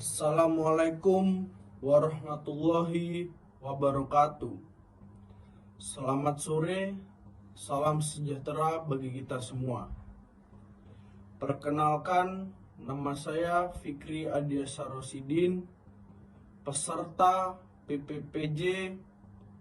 Assalamualaikum warahmatullahi wabarakatuh. Selamat sore, salam sejahtera bagi kita semua. Perkenalkan, nama saya Fikri Adiasa Rosidin, peserta PPPJ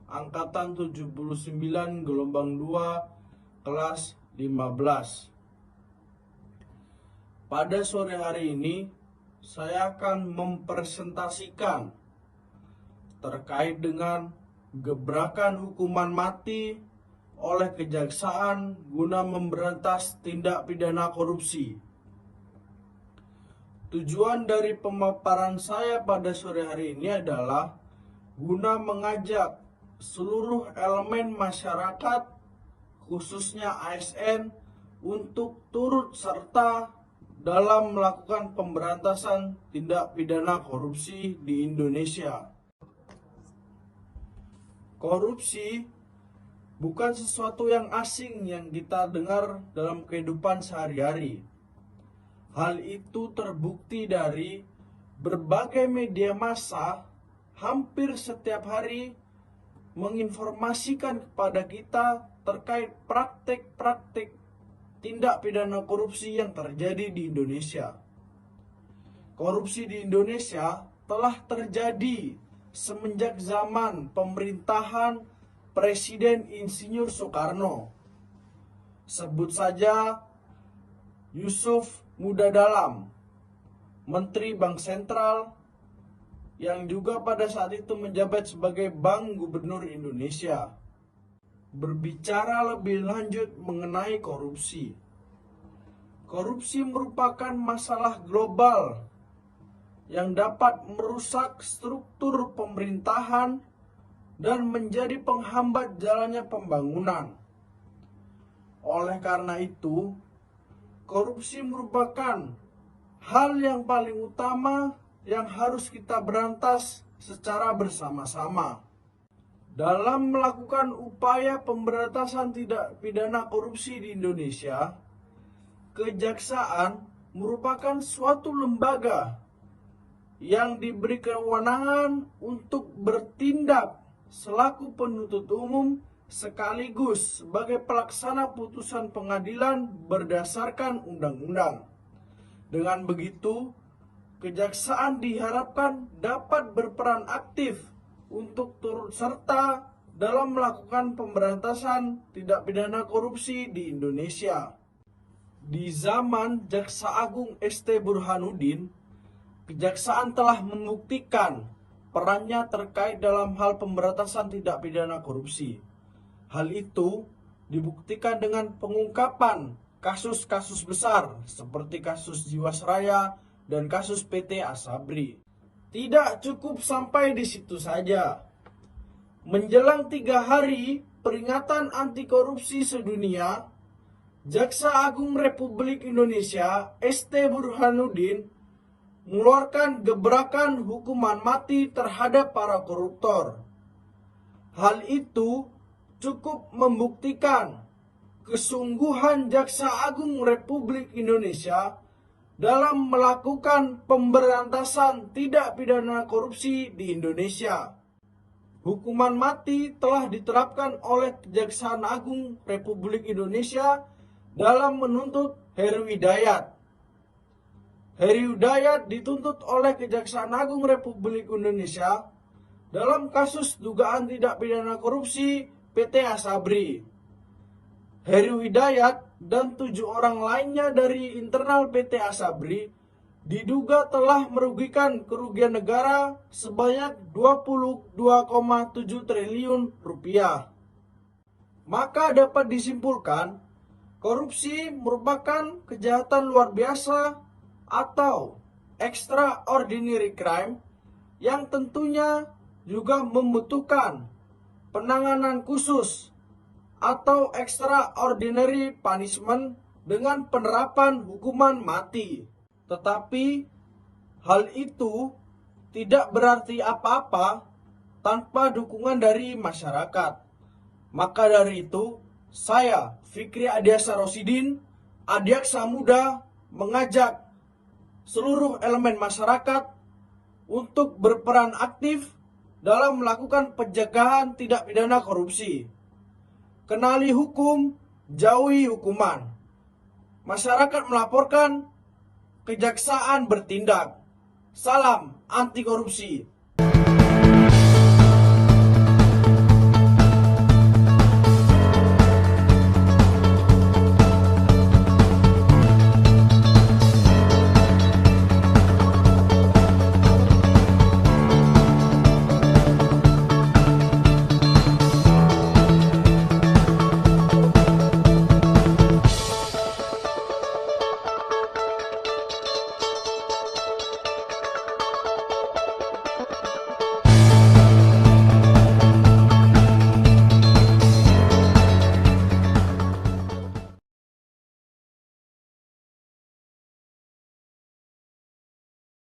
Angkatan 79 Gelombang 2 kelas 15. Pada sore hari ini saya akan mempresentasikan terkait dengan gebrakan hukuman mati oleh kejaksaan guna memberantas tindak pidana korupsi. Tujuan dari pemaparan saya pada sore hari ini adalah guna mengajak seluruh elemen masyarakat, khususnya ASN, untuk turut serta dalam melakukan pemberantasan tindak pidana korupsi di Indonesia. Korupsi bukan sesuatu yang asing yang kita dengar dalam kehidupan sehari-hari. Hal itu terbukti dari berbagai media massa hampir setiap hari menginformasikan kepada kita terkait praktik-praktik tindak pidana korupsi yang terjadi di Indonesia. Korupsi di Indonesia telah terjadi semenjak zaman pemerintahan Presiden Insinyur Soekarno. Sebut saja Yusuf Muda Dalam, Menteri Bank Sentral, yang juga pada saat itu menjabat sebagai Bank Gubernur Indonesia. Berbicara lebih lanjut mengenai korupsi. Korupsi merupakan masalah global yang dapat merusak struktur pemerintahan dan menjadi penghambat jalannya pembangunan. Oleh karena itu, korupsi merupakan hal yang paling utama yang harus kita berantas secara bersama-sama. Dalam melakukan upaya pemberantasan tindak pidana korupsi di Indonesia, kejaksaan merupakan suatu lembaga yang diberi kewenangan untuk bertindak selaku penuntut umum sekaligus sebagai pelaksana putusan pengadilan berdasarkan undang-undang. Dengan begitu, kejaksaan diharapkan dapat berperan aktif untuk turut serta dalam melakukan pemberantasan tindak pidana korupsi di Indonesia. Di zaman Jaksa Agung ST Burhanuddin, kejaksaan telah membuktikan perannya terkait dalam hal pemberantasan tindak pidana korupsi. Hal itu dibuktikan dengan pengungkapan kasus-kasus besar seperti kasus Jiwasraya dan kasus PT Asabri. Tidak cukup sampai di situ saja. Menjelang 3 hari peringatan anti korupsi sedunia, Jaksa Agung Republik Indonesia ST Burhanuddin mengeluarkan gebrakan hukuman mati terhadap para koruptor. Hal itu cukup membuktikan kesungguhan Jaksa Agung Republik Indonesia dalam melakukan pemberantasan tindak pidana korupsi di Indonesia. Hukuman mati telah diterapkan oleh Kejaksaan Agung Republik Indonesia dalam menuntut Heru Hidayat. Heru Hidayat dituntut oleh Kejaksaan Agung Republik Indonesia dalam kasus dugaan tindak pidana korupsi PT Asabri. Heru Hidayat dan 7 orang lainnya dari internal PT Asabri diduga telah merugikan kerugian negara sebanyak 22,7 triliun rupiah. Maka dapat disimpulkan, korupsi merupakan kejahatan luar biasa atau extraordinary crime yang tentunya juga membutuhkan penanganan khusus atau extraordinary punishment dengan penerapan hukuman mati. Tetapi hal itu tidak berarti apa-apa tanpa dukungan dari masyarakat. Maka dari itu, saya Fikri Adiasa Rosidin, Adiaksa Muda, mengajak seluruh elemen masyarakat untuk berperan aktif dalam melakukan pencegahan tindak pidana korupsi. Kenali hukum, jauhi hukuman. Masyarakat melaporkan, kejaksaan bertindak. Salam anti korupsi.